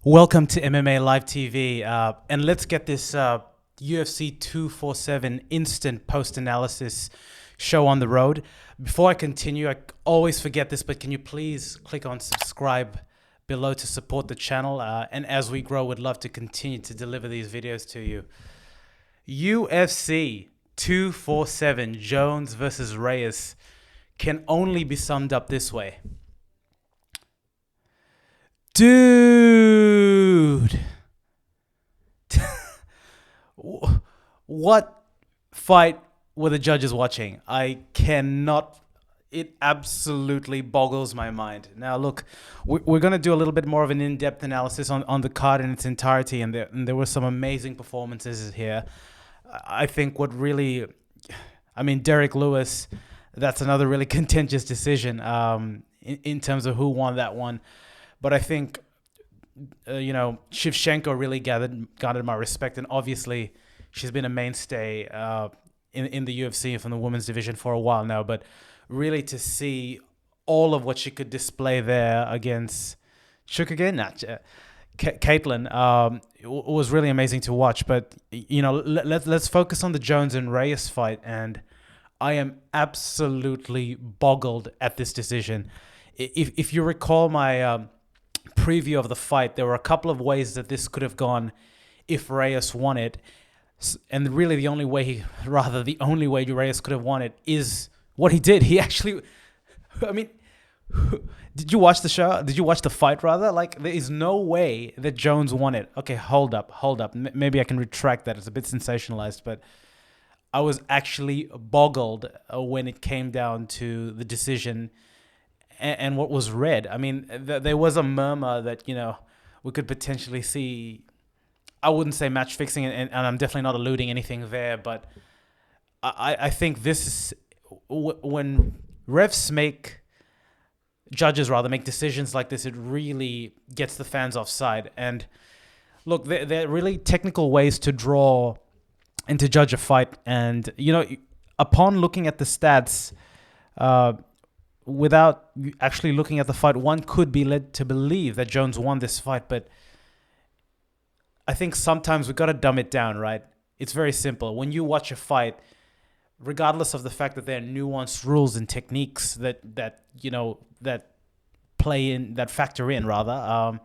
Welcome to MMA Live TV, and let's get this UFC 247 instant post-analysis show on the road. Before I continue, I always forget this, but can you please click on subscribe below to support the channel? And as we grow, we'd love to continue to deliver these videos to you. UFC 247, Jones versus Reyes, can only be summed up this way. Dude, what fight were the judges watching? I cannot, it absolutely boggles my mind. Now, look, we're going to do a little bit more of an in-depth analysis on the card in its entirety, and there were some amazing performances here. I think Derek Lewis, that's another really contentious decision in terms of who won that one. But I think, Shevchenko really garnered my respect. And obviously, she's been a mainstay in the UFC from the women's division for a while now. But really to see all of what she could display there against Caitlin was really amazing to watch. But, let's focus on the Jones and Reyes fight. And I am absolutely boggled at this decision. If you recall my preview of the fight, there were a couple of ways that this could have gone if Reyes won it. And really the only way Reyes could have won it is what he did. He actually, did you watch the show? Did you watch the fight rather? Like, there is no way that Jones won it. Okay, hold up. Maybe I can retract that. It's a bit sensationalized, but I was actually boggled when it came down to the decision and what was read. I mean, there was a murmur that, we could potentially see, I wouldn't say match fixing, and I'm definitely not alluding anything there, but I think this is, when judges make decisions like this, it really gets the fans offside. And look, there are really technical ways to draw and to judge a fight. And, upon looking at the stats, without actually looking at the fight, one could be led to believe that Jones won this fight. But I think sometimes we've got to dumb it down, right? It's very simple. When you watch a fight, regardless of the fact that there are nuanced rules and techniques that factor in,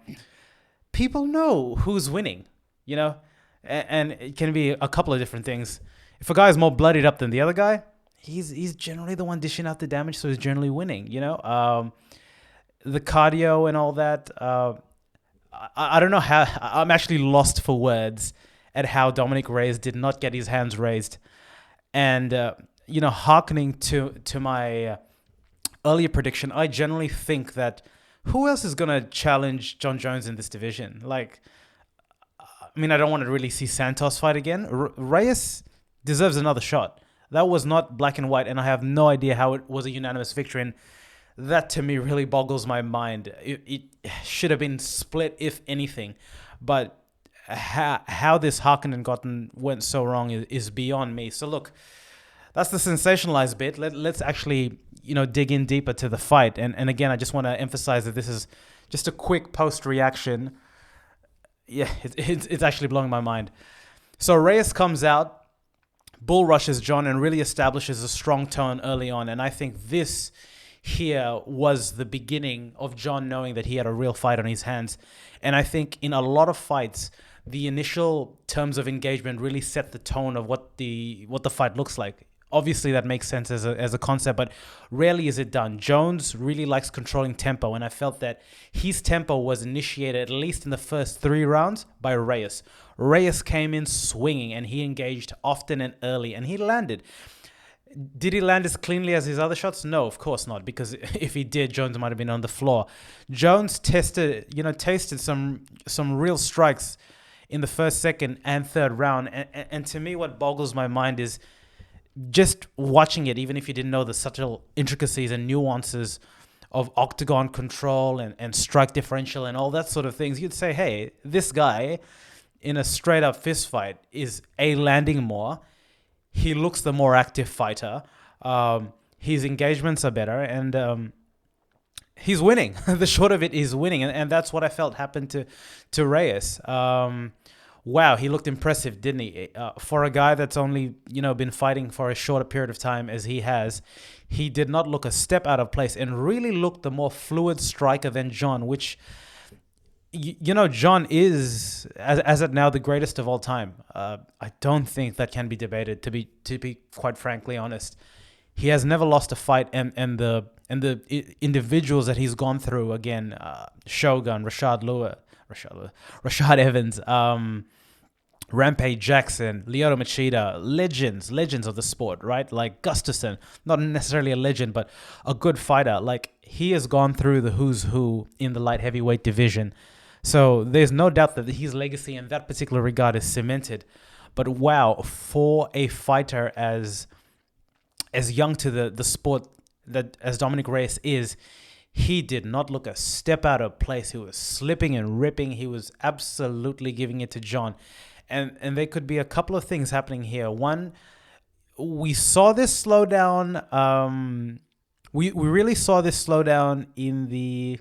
people know who's winning, and it can be a couple of different things. If a guy is more bloodied up than the other guy, he's generally the one dishing out the damage, so he's generally winning. The cardio and all that. I don't know how. I'm actually lost for words at how Dominick Reyes did not get his hands raised, and hearkening to my earlier prediction, I generally think that who else is gonna challenge Jon Jones in this division? I don't want to really see Santos fight again. Reyes deserves another shot. That was not black and white, and I have no idea how it was a unanimous victory. And that, to me, really boggles my mind. It should have been split, if anything. But how this Harkin and Gotten went so wrong is beyond me. So, look, that's the sensationalized bit. Let's actually, dig in deeper to the fight. And again, I just want to emphasize that this is just a quick post-reaction. Yeah, it's actually blowing my mind. So Reyes comes out, bull rushes Jon, and really establishes a strong tone early on. And I think this here was the beginning of Jon knowing that he had a real fight on his hands. And I think in a lot of fights, the initial terms of engagement really set the tone of what the fight looks like. Obviously, that makes sense as a concept, but rarely is it done. Jones really likes controlling tempo, and I felt that his tempo was initiated, at least in the first 3 rounds, by Reyes. Reyes came in swinging, and he engaged often and early, and he landed. Did he land as cleanly as his other shots? No, of course not, because if he did, Jones might have been on the floor. Jones tasted some real strikes in the first, second, and third round, and to me, what boggles my mind is just watching it, even if you didn't know the subtle intricacies and nuances of octagon control and strike differential and all that sort of things, you'd say, hey, this guy in a straight up fist fight is landing more. He looks the more active fighter. His engagements are better. And he's winning. The short of it is winning, and that's what I felt happened to Reyes. Wow, he looked impressive, didn't he? For a guy that's only been fighting for as short a period of time as he has, he did not look a step out of place, and really looked the more fluid striker than John, which John is as of now the greatest of all time. I don't think that can be debated. To be quite frankly honest, he has never lost a fight, and the individuals that he's gone through again, Shogun, Rashad Evans, Rampage Jackson, Lyoto Machida, legends of the sport, right? Like Gustafsson, not necessarily a legend, but a good fighter. Like, he has gone through the who's who in the light heavyweight division. So there's no doubt that his legacy in that particular regard is cemented. But wow, for a fighter as young to the sport that as Dominick Reyes is, he did not look a step out of place. He was slipping and ripping. He was absolutely giving it to John. And there could be a couple of things happening here. One, we saw this slow down. We really saw this slow down in the...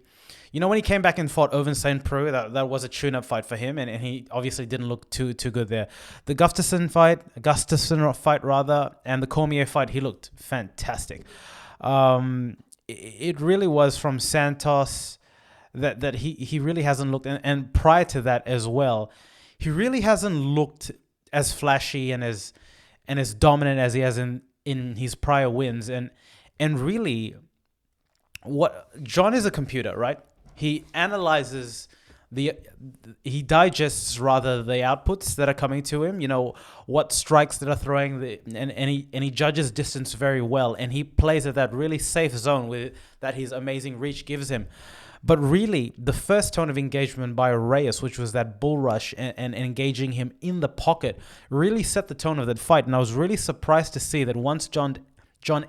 when he came back and fought Ovince St. Preux, that was a tune-up fight for him, and he obviously didn't look too good there. The Gustafsson fight, and the Cormier fight, he looked fantastic. It really was from Santos that he really hasn't looked, and prior to that as well, he really hasn't looked as flashy and as dominant as he has in his prior wins. And really, what John is a computer, right? He analyzes he digests rather the outputs that are coming to him. What strikes that are throwing and he judges distance very well, and he plays at that really safe zone that his amazing reach gives him. But really, the first tone of engagement by Reyes, which was that bull rush and engaging him in the pocket, really set the tone of that fight. And I was really surprised to see that once John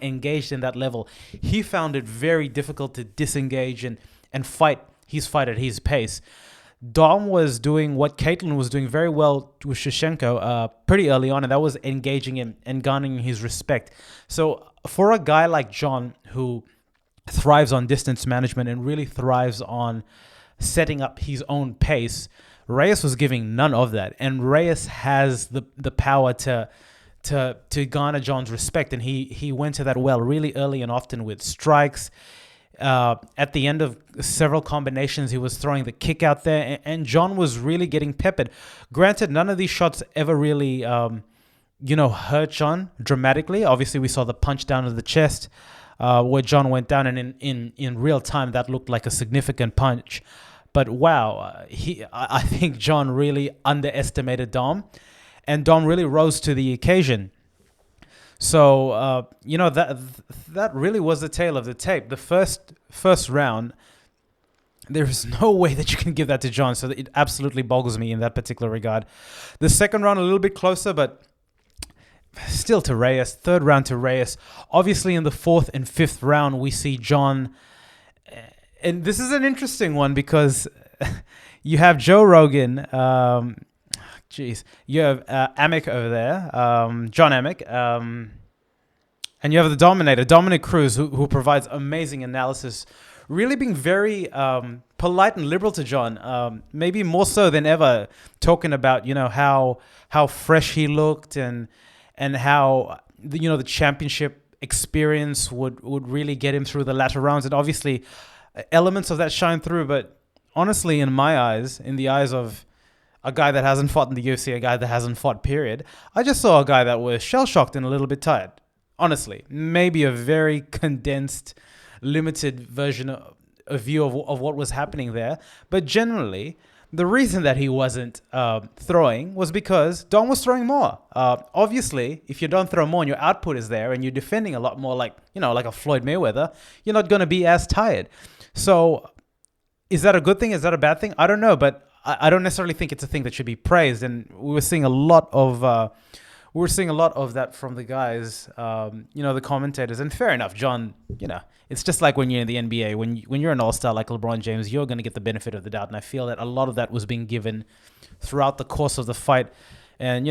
engaged in that level, he found it very difficult to disengage and fight his fight at his pace. Dom was doing what Caitlin was doing very well with Shevchenko pretty early on, and that was engaging him and garnering his respect. So for a guy like John, who thrives on distance management and really thrives on setting up his own pace, Reyes was giving none of that. And Reyes has the power to garner John's respect, and he went to that well really early and often with strikes. At the end of several combinations, he was throwing the kick out there, and John was really getting peppered. Granted, none of these shots ever really, hurt John dramatically. Obviously, we saw the punch down to the chest where John went down, and in real time, that looked like a significant punch. But wow, I think John really underestimated Dom, and Dom really rose to the occasion. So, that really was the tale of the tape. The first round, there is no way that you can give that to John. So it absolutely boggles me in that particular regard. The second round, a little bit closer, but still to Reyes. Third round to Reyes. Obviously, in the fourth and fifth round, we see John. And this is an interesting one because you have Joe Rogan. You have Amick over there, John Amick, and you have the Dominator, Dominick Cruz, who provides amazing analysis, really being very polite and liberal to John, maybe more so than ever, talking about how fresh he looked and how the championship experience would really get him through the latter rounds, and obviously elements of that shine through. But honestly, in my eyes, in the eyes of a guy that hasn't fought in the UFC, a guy that hasn't fought, period, I just saw a guy that was shell-shocked and a little bit tired. Honestly, maybe a very condensed, limited version of a view of what was happening there. But generally, the reason that he wasn't throwing was because Dom was throwing more. Obviously, if you don't throw more and your output is there and you're defending a lot more like a Floyd Mayweather, you're not going to be as tired. So is that a good thing? Is that a bad thing? I don't know, but I don't necessarily think it's a thing that should be praised, and we were seeing a lot of that from the guys, the commentators. And fair enough, John. It's just like when you're in the NBA, when you're an all-star like LeBron James, you're going to get the benefit of the doubt. And I feel that a lot of that was being given throughout the course of the fight, and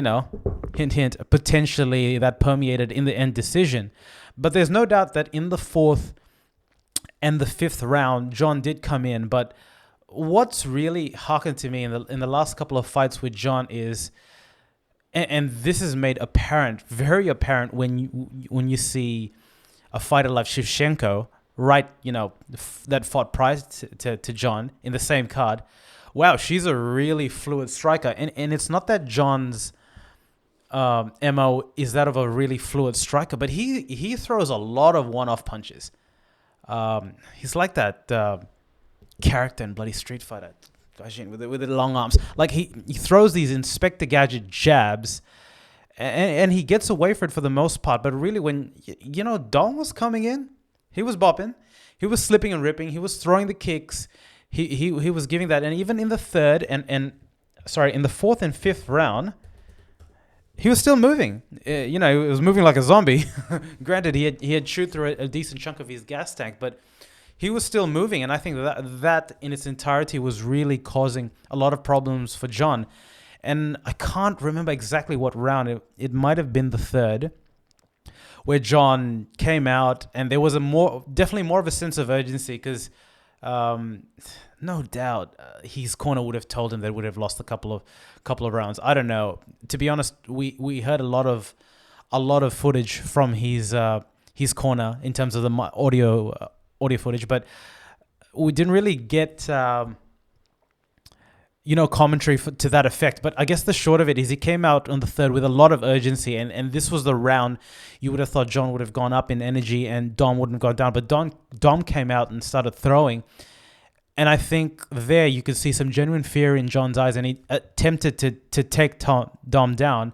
hint, hint, potentially that permeated in the end decision. But there's no doubt that in the fourth and the fifth round, John did come in. But what's really harkened to me in the last couple of fights with John is, and this is made apparent, very apparent when you see a fighter like Shevchenko, right? That fought prior to John in the same card. Wow, she's a really fluid striker, and it's not that John's MO is that of a really fluid striker, but he throws a lot of one-off punches. He's like that character in bloody Street Fighter, with the long arms. Like he throws these Inspector Gadget jabs, and he gets away for it for the most part. But really, when Dom was coming in, he was bopping, he was slipping and ripping, he was throwing the kicks, he was giving that, and even in the in the fourth and fifth round, he was still moving. He was moving like a zombie. Granted, he had chewed through a decent chunk of his gas tank, but he was still moving, and I think that in its entirety was really causing a lot of problems for John. And I can't remember exactly what round. It might have been the third, where John came out, and there was definitely more of a sense of urgency because, no doubt, his corner would have told him that would have lost a couple of rounds. I don't know. To be honest, we heard a lot of footage from his corner in terms of the audio footage, but we didn't really get commentary to that effect. But I guess the short of it is he came out on the third with a lot of urgency, and this was the round you would have thought John would have gone up in energy and Dom wouldn't have gone down, but Dom came out and started throwing, and I think there you could see some genuine fear in John's eyes, and he attempted to take Dom down,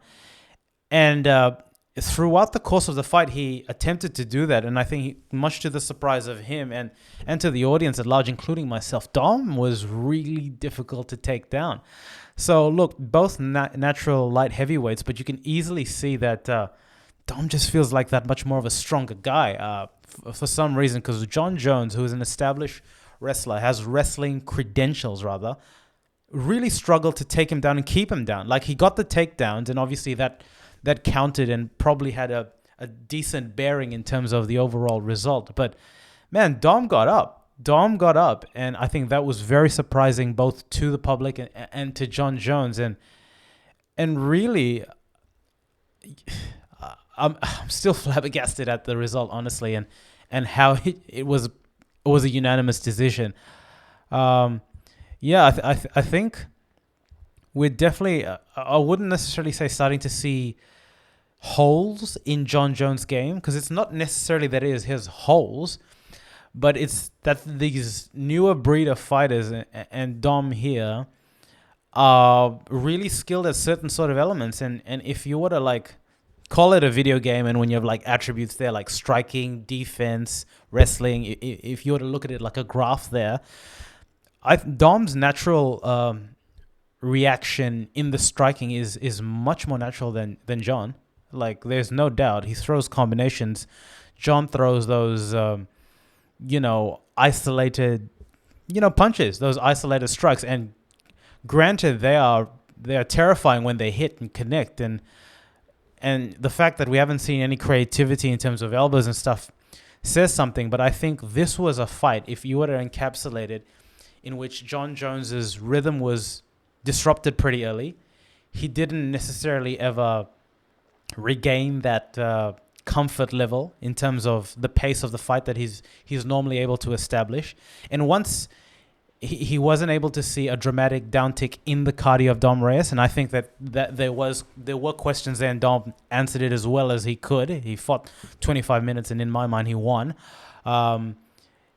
and throughout the course of the fight, he attempted to do that, and I think much to the surprise of him and to the audience at large, including myself, Dom was really difficult to take down. So look, both natural light heavyweights, but you can easily see that Dom just feels like that much more of a stronger guy for some reason, because John Jones, who is an established wrestler, has wrestling credentials rather, really struggled to take him down and keep him down. Like he got the takedowns, and obviously that counted and probably had a decent bearing in terms of the overall result. But man, Dom got up, and I think that was very surprising both to the public and to John Jones, and really, I'm still flabbergasted at the result, honestly, and how it was a unanimous decision. I think we're definitely, I wouldn't necessarily say starting to see holes in John Jones' game, because it's not necessarily that it is his holes, but it's that these newer breed of fighters and Dom here are really skilled at certain sort of elements, and if you were to like call it a video game, and when you have like attributes there like striking, defense, wrestling, if you were to look at it like a graph there, Dom's natural reaction in the striking is much more natural than John. Like there's no doubt he throws combinations. John throws those isolated punches, those isolated strikes, and granted they are terrifying when they hit and connect, and the fact that we haven't seen any creativity in terms of elbows and stuff says something. But I think this was a fight, if you were to encapsulate it, in which John Jones's rhythm was disrupted pretty early. He didn't necessarily ever regain that comfort level in terms of the pace of the fight that he's normally able to establish. And once he wasn't able to see a dramatic downtick in the cardio of Dom Reyes, and I think that there were questions there, and Dom answered it as well as he could. He fought 25 minutes, and in my mind, he won.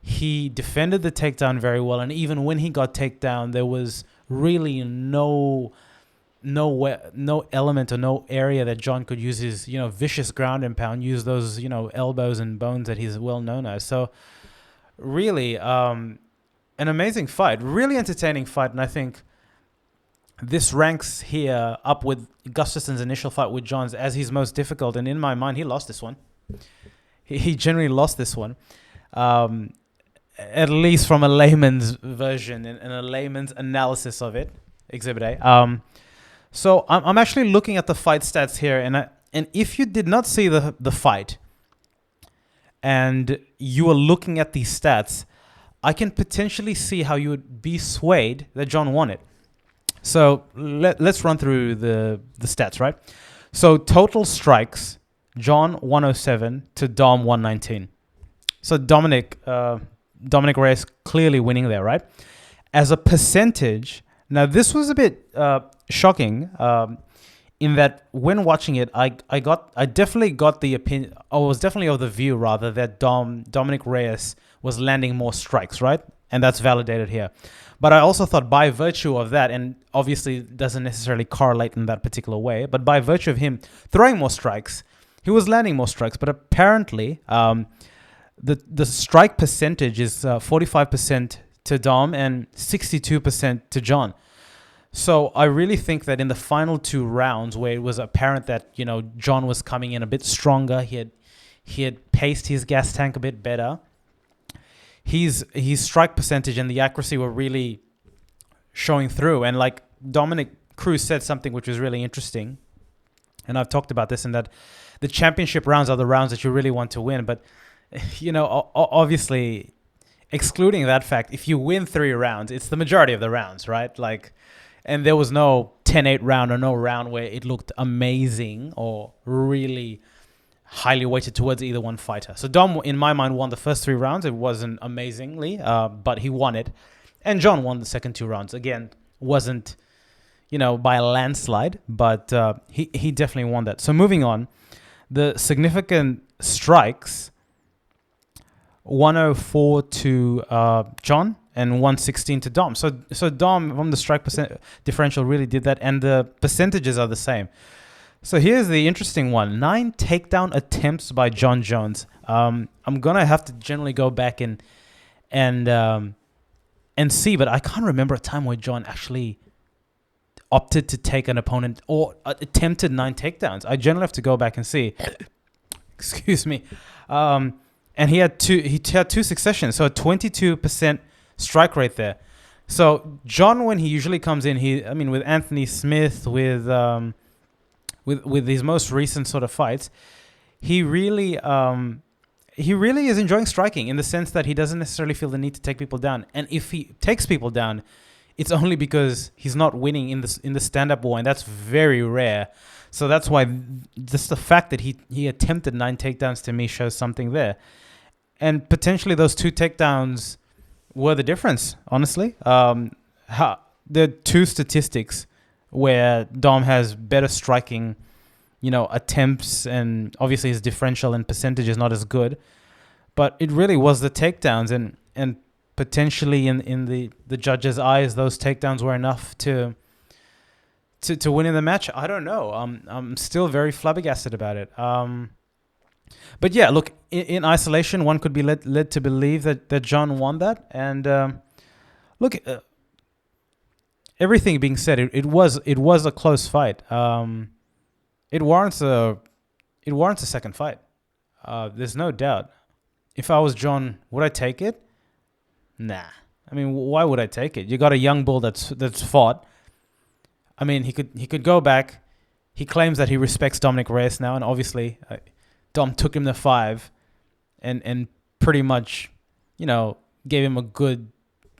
He defended the takedown very well, and even when he got takedown, there was really no element or no area that John could use his vicious ground and pound, use those elbows and bones that he's well known as. So really an amazing fight, really entertaining fight, and I think this ranks here up with Gustafsson's initial fight with John's as his most difficult, and in my mind he lost this one. He generally lost this one, at least from a layman's version and a layman's analysis of it, Exhibit A. So I'm actually looking at the fight stats here, and if you did not see the fight, and you are looking at these stats, I can potentially see how you would be swayed that John won it. So let's run through the stats, right? So total strikes, John 107 to Dom 119. So Dominick Reyes clearly winning there, right? As a percentage, now this was a bit shocking in that when watching it, I definitely got the opinion. I was definitely of the view rather that Dominick Reyes was landing more strikes, right? And that's validated here. But I also thought by virtue of that, and obviously it doesn't necessarily correlate in that particular way, but by virtue of him throwing more strikes, he was landing more strikes. But apparently, the strike percentage is 45% to Dom and 62% to John. So I really think that in the final two rounds, where it was apparent that John was coming in a bit stronger, he had paced his gas tank a bit better. His strike percentage and the accuracy were really showing through. And like Dominic Cruz said something which was really interesting, and I've talked about this, in that the championship rounds are the rounds that you really want to win. But obviously, excluding that fact, if you win 3 rounds, it's the majority of the rounds, right? Like, and there was no 10-8 round or no round where it looked amazing or really highly weighted towards either one fighter. So Dom, in my mind, won the first 3 rounds. It wasn't amazingly, but he won it. And John won the second 2 rounds. Again, wasn't, by a landslide, but he definitely won that. So moving on, the significant strikes, 104 to John and 116 to Dom. So Dom, from the strike differential, really did that, and the percentages are the same. So here's the interesting one: 9 takedown attempts by John Jones. I'm gonna have to generally go back and see, but I can't remember a time where John actually opted to take an opponent or attempted 9 takedowns. I generally have to go back and see. Excuse me. And he had two successions, so a 22% strike rate there. So John, when he usually comes in, with Anthony Smith, with his most recent sort of fights, he really is enjoying striking, in the sense that he doesn't necessarily feel the need to take people down. And if he takes people down, it's only because he's not winning in the stand-up war, and that's very rare. So that's why just the fact that he attempted 9 takedowns to me shows something there. And potentially those 2 takedowns were the difference, honestly. There are 2 statistics where Dom has better striking, attempts, and obviously his differential and percentage is not as good. But it really was the takedowns, and potentially in the judges' eyes, those takedowns were enough to win in the match. I don't know. I'm still very flabbergasted about it. But yeah, look, in isolation, one could be led to believe that John won that. And look, everything being said, it was a close fight. It warrants a second fight. There's no doubt. If I was John, would I take it? Nah. I mean, why would I take it? You got a young bull that's fought. I mean, he could go back. He claims that he respects Dominick Reyes now, and obviously Dom took him to 5 and pretty much, gave him a good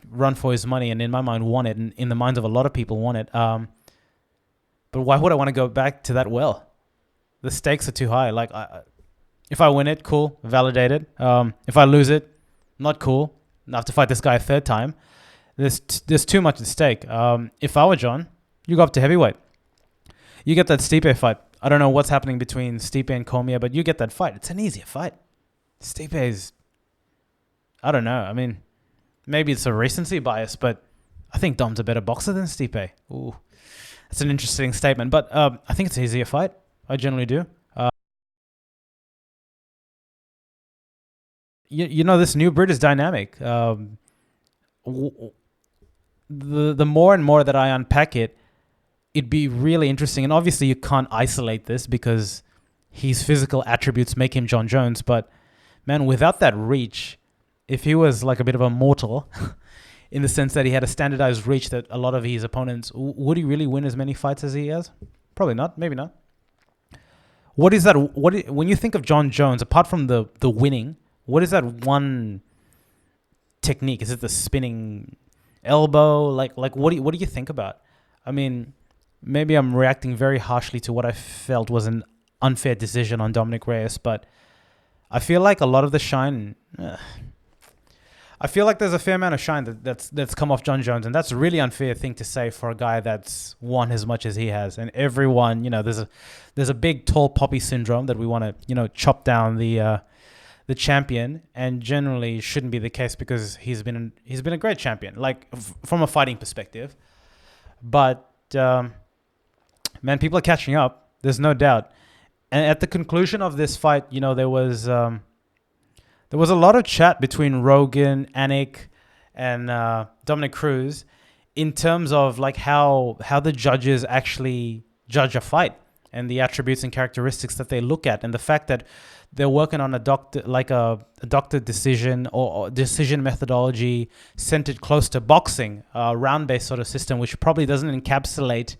run for his money, and in my mind won it, and in the minds of a lot of people won it. But why would I want to go back to that well? The stakes are too high. Like, if I win it, cool, validated. If I lose it, not cool. I have to fight this guy a 3rd time. There's too much at stake. If I were John, you go up to heavyweight. You get that Stipe fight. I don't know what's happening between Stipe and Cormier, but you get that fight. It's an easier fight. Stipe is, I don't know. I mean, maybe it's a recency bias, but I think Dom's a better boxer than Stipe. Ooh, that's an interesting statement, but I think it's an easier fight. I generally do. This new breed is dynamic. The more and more that I unpack it, it'd be really interesting. And obviously you can't isolate this because his physical attributes make him John Jones. But man, without that reach, if he was like a bit of a mortal in the sense that he had a standardized reach that a lot of his opponents, would he really win as many fights as he has? Probably not. Maybe not. What is that? When you think of John Jones, apart from the winning, what is that one technique? Is it the spinning elbow? Like what do you think about? I mean, maybe I'm reacting very harshly to what I felt was an unfair decision on Dominick Reyes, but I feel like a lot of the shine. I feel like there's a fair amount of shine that's come off John Jones, and that's a really unfair thing to say for a guy that's won as much as he has. And everyone, there's a big tall poppy syndrome that we want to, chop down the champion, and generally shouldn't be the case because he's been a great champion, like from a fighting perspective. But man, people are catching up. There's no doubt. And at the conclusion of this fight, there was a lot of chat between Rogan, Anik, and Dominic Cruz in terms of like how the judges actually judge a fight and the attributes and characteristics that they look at, and the fact that they're working on a doctored decision or decision methodology centered close to boxing, a round-based sort of system, which probably doesn't encapsulate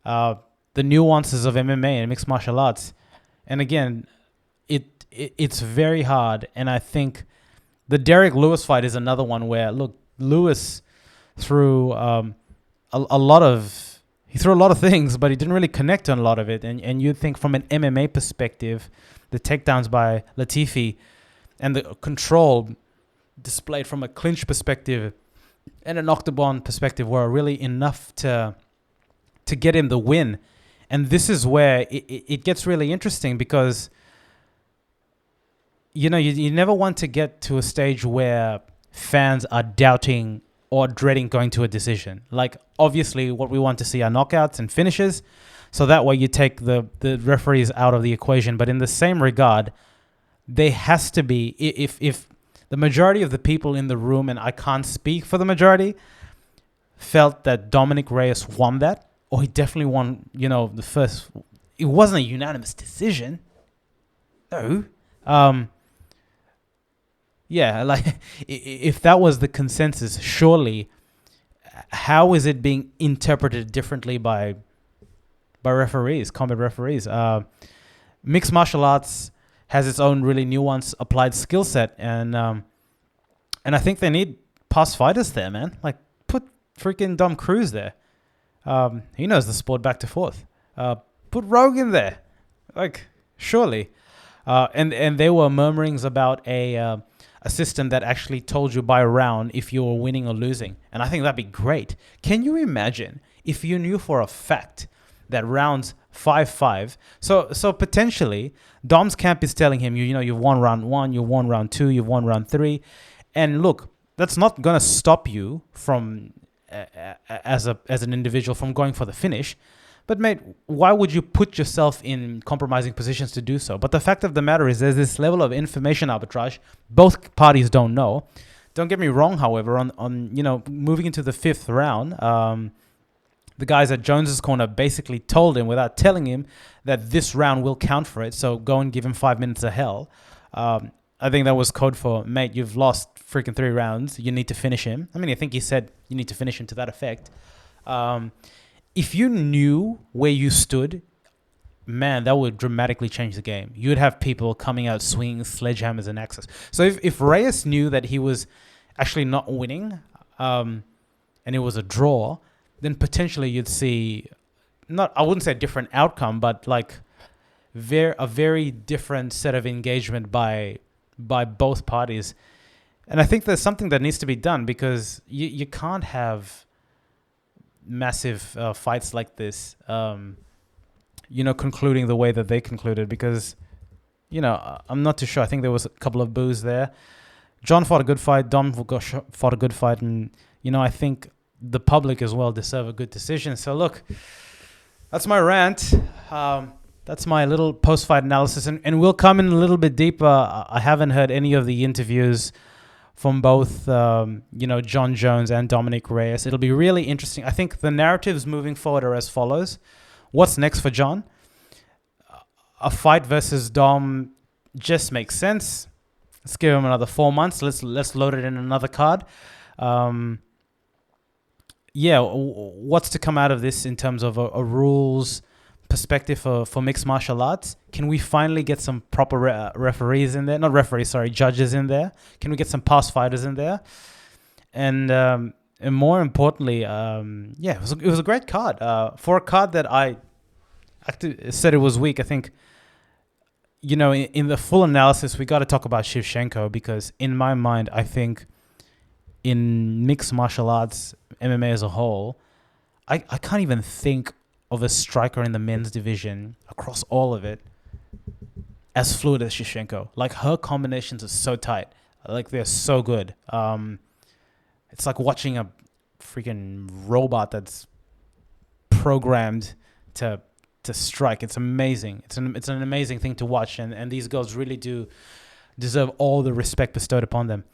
the nuances of MMA and mixed martial arts. And again, it's very hard. And I think the Derek Lewis fight is another one where, look, Lewis threw a lot of things, but he didn't really connect on a lot of it. And you'd think from an MMA perspective, the takedowns by Latifi and the control displayed from a clinch perspective and an octagon perspective were really enough to get him the win. And this is where it gets really interesting because, you never want to get to a stage where fans are doubting or dreading going to a decision. Like, obviously, what we want to see are knockouts and finishes. So that way you take the referees out of the equation. But in the same regard, there has to be, if the majority of the people in the room, and I can't speak for the majority, felt that Dominick Reyes won that, or he definitely won, the first. It wasn't a unanimous decision. No. Yeah, like, if that was the consensus, surely, how is it being interpreted differently by referees, combat referees? Mixed martial arts has its own really nuanced applied skill set, and I think they need past fighters there, man. Like, put freaking Dom Cruz there. He knows the sport back to forth. Put Rogan there, like, surely. And there were murmurings about a system that actually told you by round if you were winning or losing, and I think that'd be great. Can you imagine if you knew for a fact that rounds 5-5, so potentially Dom's camp is telling him, you've won round 1, you've won round 2, you've won round 3, and look, that's not gonna stop you from as an individual from going for the finish. But mate, why would you put yourself in compromising positions to do so? But the fact of the matter is there's this level of information arbitrage both parties don't know. Don't get me wrong, however, on moving into the fifth round, the guys at Jones's corner basically told him without telling him that this round will count for it, so go and give him 5 minutes of hell. I think that was code for, mate, you've lost freaking 3 rounds. You need to finish him. I mean, I think he said you need to finish him to that effect. If you knew where you stood, man, that would dramatically change the game. You'd have people coming out swinging sledgehammers and axes. So if Reyes knew that he was actually not winning, and it was a draw, then potentially you'd see, I wouldn't say a different outcome, but like a very different set of engagement by both parties. And I think there's something that needs to be done because you can't have massive fights like this, concluding the way that they concluded because, I'm not too sure. I think there was a couple of boos there. John fought a good fight. Dom fought a good fight. And, I think the public as well deserve a good decision. So, look, that's my rant. That's my little post-fight analysis. And we'll come in a little bit deeper. I haven't heard any of the interviews from both, John Jones and Dominick Reyes. It'll be really interesting. I think the narratives moving forward are as follows. What's next for John? A fight versus Dom just makes sense. Let's give him another 4 months. Let's load it in another card. What's to come out of this in terms of a rules perspective for mixed martial arts? Can we finally get some proper referees in there? Not referees, sorry, judges in there. Can we get some past fighters in there? And more importantly, yeah, it was a great card. For a card that I actually said it was weak, I think, you know, in the full analysis, we got to talk about Shevchenko, because in my mind, I think in mixed martial arts, MMA as a whole, I can't even think of a striker in the men's division across all of it as fluid as Shevchenko. Like, her combinations are so tight. Like, they're so good. It's like watching a freaking robot that's programmed to strike. It's amazing. It's an amazing thing to watch, and these girls really do deserve all the respect bestowed upon them.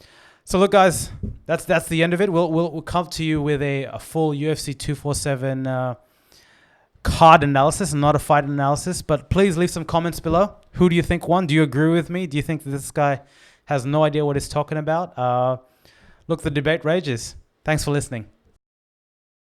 So look, guys, that's the end of it. We'll come to you with a full UFC 247 card analysis and not a fight analysis. But please leave some comments below. Who do you think won? Do you agree with me? Do you think that this guy has no idea what he's talking about? Look, the debate rages. Thanks for listening.